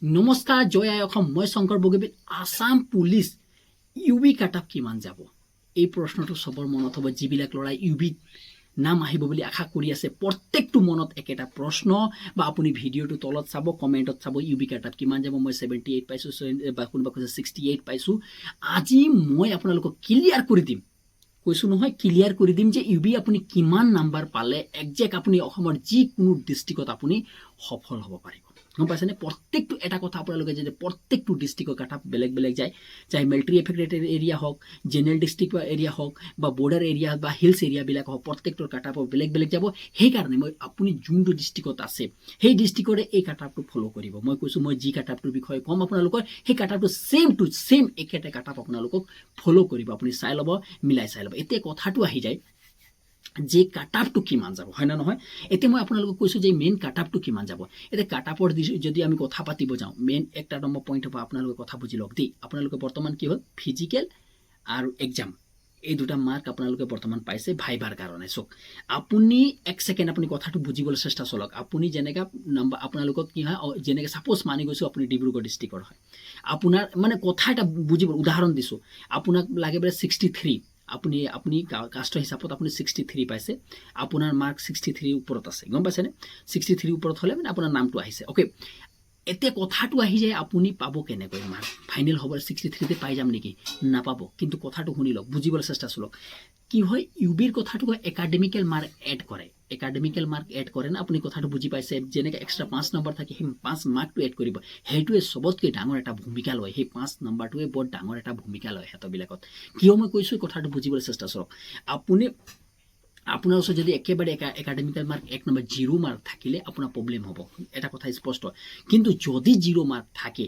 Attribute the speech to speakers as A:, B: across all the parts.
A: নমস্কাৰ, জয় আই অসম। মই Shankar Bogibeel. Assam police UB কাটাপ কিমান যাব? এই প্ৰশ্নটো সবৰ মনত হ'ব, যিবিলাক ল'ৰাই ইউবিত নাম আহিব বুলি আশা কৰি আছে। প্ৰত্যেকটো মনত একেটা প্ৰশ্ন, বা আপুনি ভিডিঅ'টো তলত চাব, কমেণ্টত চাব ইউবি কাটাপ কিমান যাব। মই 78 পাইছোঁ, বা কোনোবা কৈছে 68 পাইছোঁ। আজি মই আপোনালোকক ক্লিয়াৰ কৰি দিম, কৈছোঁ নহয়, ক্লিয়াৰ কৰি দিম যে ইউবি আপুনি কিমান নাম্বাৰ পালে একজেক্ট আপুনি অসমৰ যিকোনো ডিষ্ট্ৰিক্টত আপুনি সফল হ'ব পাৰিব। গম পাইছেনে? প্ৰত্যেকটো এটা কথা আপোনালোকে যে প্ৰত্যেকটো ডিষ্ট্ৰিক্টৰ কাটাপ বেলেগ বেলেগ যায়, চাহে মিলিটাৰী এফেক্টেড এৰিয়া হওক, জেনেৰেল ডিষ্ট্ৰিক্ট এৰিয়া হওক, বা বৰ্ডাৰ এৰিয়া বা হিলছ এৰিয়াবিলাক হওক, প্ৰত্যেকটোৰ কাটাপৰ বেলেগ বেলেগ যাব। সেইকাৰণে মই আপুনি যোনটো ডিষ্ট্ৰিক্টত আছে সেই ডিষ্ট্ৰিক্টৰে এই কাটাপটো ফ'ল' কৰিব। মই কৈছোঁ, মই যি কাটাপটোৰ বিষয়ে ক'ম আপোনালোকৰ, সেই কাটাপটো ছেম টু ছেম একেটা কাটাপ আপোনালোকক ফ'ল' কৰিব। আপুনি চাই ল'ব, মিলাই চাই ল'ব। এতিয়া কথাটো আহি যায় যে কাটাপটো কিমান যাব, হয় না নহয়? এতিয়া মই আপোনালোকক কৈছোঁ যে মেইন কাটাপটো কিমান যাব। এতিয়া কাটাপৰ যদি আমি কথা পাতিব যাওঁ, মেইন একটা নম্বৰ পইণ্ট হ'ব। আপোনালোকে কথা বুজি লওক দেই। আপোনালোকে বৰ্তমান কি হ'ল, ফিজিকেল আৰু এক্সাম, এই দুটা মাৰ্ক আপোনালোকে বৰ্তমান পাইছে ভাইবাৰ কাৰণে। চাওক, আপুনি এক ছেকেণ্ড আপুনি কথাটো বুজিবলৈ চেষ্টা চলক। আপুনি যেনেকৈ নাম্বাৰ আপোনালোকক কি হয়, যেনেকৈ ছাপ'জ মানি গৈছোঁ আপুনি ডিব্ৰুগড় ডিষ্ট্ৰিক্টৰ হয়, আপোনাৰ মানে কথা এটা বুজিব, উদাহৰণ দিছোঁ। আপোনাক লাগে বোলে 63, আপুনি কাষ্টৰ হিচাপত আপুনি 63 পাইছে, আপোনাৰ মাৰ্ক 63 ওপৰত আছে, গম পাইছেনে? 63 ওপৰত হ'লে মানে আপোনাৰ নামটো আহিছে। অ'কে, এতিয়া কথাটো আহি যায়, আপুনি পাব কেনেকৈ মাৰ্ক? ফাইনেল হ'ব 63তে পাই যাম নেকি? নাপাব। কিন্তু কথাটো শুনি লওক, বুজিবলৈ চেষ্টা চলক। কি হয়, ইউবিৰ কথাটো হয় একাডেমিকেল মাৰ্ক এড কৰে। একাডেমিকেল মাৰ্ক এড কৰে না? আপুনি কথাটো বুজি পাইছে? যেনেকৈ এক্সট্ৰা 5 নম্বৰ থাকে, সেই 5 মাৰ্কটো এড কৰিব। সেইটোৱে চবতকৈ ডাঙৰ এটা ভূমিকা লয়। সেই 5 নম্বৰটোৱে বৰ ডাঙৰ এটা ভূমিকা লয় সিহঁতবিলাকত। কিয় মই কৈছোঁ, কথাটো বুজিবলৈ চেষ্টা কৰক। আপোনাৰ ওচৰত যদি একেবাৰে একাডেমিকেল মাৰ্ক 1 নম্বৰ 0 মাৰ্ক থাকিলে আপোনাৰ প্ৰব্লেম হ'ব, এটা কথা স্পষ্ট। কিন্তু যদি 0 মাৰ্ক থাকে,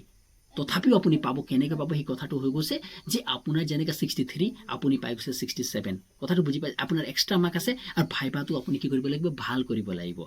A: তথাপিও আপুনি পাব। কেনেকৈ পাব? সেই কথাটো হৈ গৈছে যে আপোনাৰ যেনেকৈ 63 আপুনি পাই গৈছে 67। কথাটো বুজি পাই? আপোনাৰ এক্সট্ৰা মাৰ্ক আছে, আৰু ভাইভাটো আপুনি কি কৰিব লাগিব? ভাল কৰিব লাগিব।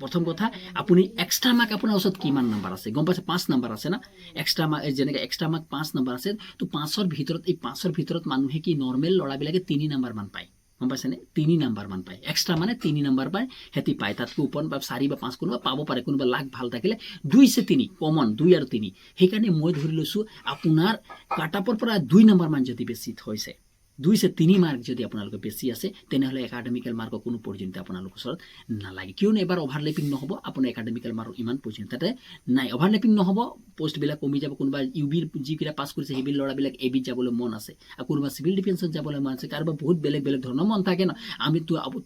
A: প্ৰথম কথা, আপুনি এক্সট্ৰা মাৰ্ক আপোনাৰ ওচৰত কিমান নম্বৰ আছে গম পাইছে? 5 নম্বৰ আছে না? এক্সট্ৰা মাৰ্ক যেনেকৈ এক্সট্ৰা মাৰ্ক 5 নম্বৰ আছে, তো 5ৰ ভিতৰত, এই 5ৰ ভিতৰত মানুহে কি, নৰ্মেল ল'ৰাবিলাকে 3 নম্বৰ মান পায়, গম পাইছেনে? 3 নম্বৰ মান পায়। এক্সট্ৰা মানে 3 নম্বৰ পায়, সিহঁতি পায়। তাতকৈ ওপৰত বা 4 বা 5 কোনোবা পাব পাৰে, কোনোবা লাখ ভাল থাকিলে 2-3 কমন, 2 আৰু 3। সেইকাৰণে মই ধৰি লৈছোঁ আপোনাৰ কাটাপৰ পৰা 2 নম্বৰ মান যদি বেছি হৈছে, 2-3 মাৰ্ক যদি আপোনালোকৰ বেছি আছে, তেনেহ'লে একাডেমিকেল মাৰ্কৰ কোনো প্ৰয়োজনীয়তা আপোনালোকৰ ওচৰত নালাগে। কিয়নো এবাৰ অভাৰলেপিং নহ'ব, আপোনাৰ একাডেমিকেল মাৰ্কৰ ইমান প্ৰয়োজনীয়তা নাই। অভাৰলেপিং নহ'ব, পোষ্টবিলাক কমি যাব। কোনোবা ইউবিৰ যিকেইটা পাছ কৰিছে সেইবিল ল'ৰাবিলাক এবিত যাবলৈ মন আছে, আৰু কোনোবা চিভিল ডিফেন্সত যাবলৈ মন আছে, কাৰোবাৰ বহুত বেলেগ বেলেগ ধৰণৰ মন থাকে ন।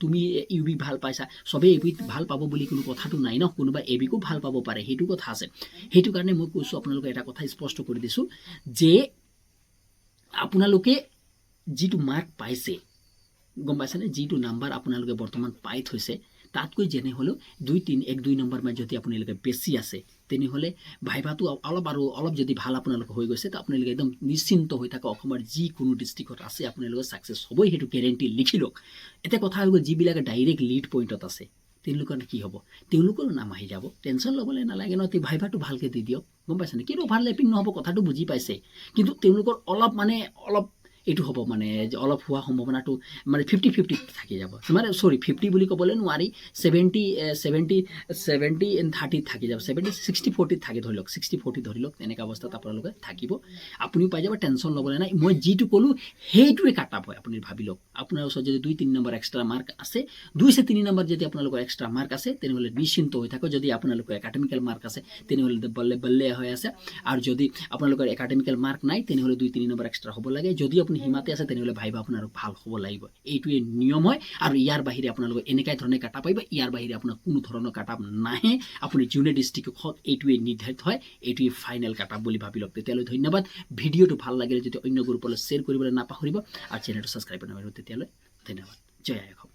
A: তুমি ইউবি ভাল পাইছা, চবেই এবিত ভাল পাব বুলি কোনো কথাটো নাই ন। কোনোবা এবিকো ভাল পাব পাৰে, সেইটো কথা আছে। সেইটো কাৰণে মই কৈছোঁ, আপোনালোকে এটা কথা স্পষ্ট কৰি দিছোঁ যে আপোনালোকে যিটো মাৰ্ক পাইছে, গম পাইছেনে? যিটো নাম্বাৰ আপোনালোকে বৰ্তমান পাই থৈছে, তাতকৈ যেনে হ'লেও 1-2 নম্বৰ মান যদি আপোনালোকে বেছি আছে, তেনেহ'লে ভাইভাটো অলপ যদি ভাল আপোনালোকে হৈ গৈছে, তো আপোনালোকে একদম নিশ্চিন্ত হৈ থাকে। অসমৰ যিকোনো ডিষ্ট্ৰিক্টত আছে আপোনালোকে ছাকচেছ হ'বই, সেইটো গেৰেণ্টি লিখি লওক। এটা কথা হৈ গ'ল, যিবিলাকে ডাইৰেক্ট লিড পইণ্টত আছে, তেওঁলোকৰ কি হ'ব? তেওঁলোকৰো নাম আহি যাব। টেনশ্যন ল'বলৈ নালাগে ন, ভাইভাটো ভালকৈ দি দিয়ক, গম পাইছেনে? কিন্তু অভাৰলেপিং নহ'ব, কথাটো বুজি পাইছে। কিন্তু তেওঁলোকৰ অলপ এইটো হ'ব, মানে অলপ হোৱা সম্ভাৱনাটো মানে 50-50 থাকি যাব। মানে 50 বুলি ক'বলৈ নোৱাৰি, 70-30 থাকি যাব। 60-40 থাকি ধৰি লওক, 60-40 ধৰি লওক, তেনেকুৱা অৱস্থাত আপোনালোকে থাকিব। আপুনিও পাই যাব, টেনশ্যন ল'বলৈ নাই। মই যিটো ক'লোঁ সেইটোৱে কাটাপ হয়। আপুনি ভাবি লওক, আপোনাৰ ওচৰত যদি 2-3 নম্বৰ এক্সট্ৰা মাৰ্ক আছে, 2-3 নম্বৰ যদি আপোনালোকৰ এক্সট্ৰা মাৰ্ক আছে, তেনেহ'লে নিশ্চিন্ত হৈ থাকক। যদি আপোনালোকৰ একাডেমিকেল মাৰ্ক আছে, তেনেহ'লে বল্লে হৈ আছে। আৰু যদি আপোনালোকৰ একাডেমিকেল মাৰ্ক নাই, তেনেহ'লে 2-3 নম্বৰ এক্সট্ৰা হ'ব লাগে। যদি আপুনি সীমাতে আছে, তেনেহ'লে ভাইবা আপোনাৰ ভাল হ'ব লাগিব। এইটোৱে নিয়ম হয়। আৰু ইয়াৰ বাহিৰে আপোনালোকে এনেকুৱা ধৰণে কাটা পাব। ইয়াৰ বাহিৰে আপোনাৰ কোনো ধৰণৰ কাটাপ নাহে। আপুনি যোনে ডিষ্ট্ৰিক্ট হওক, এইটোৱে নিৰ্ধাৰিত হয়, এইটোৱে ফাইনেল কাটাপ বুলি ভাবি লওক। তেতিয়ালৈ ধন্যবাদ। ভিডিঅ'টো ভাল লাগিলে যদি অন্য গ্ৰুপলৈ শ্বেয়াৰ কৰিবলৈ নাপাহৰিব, আৰু চেনেলটো ছাবস্ক্ৰাইব নকৰিব। তেতিয়ালৈ ধন্যবাদ। জয় আই অসম।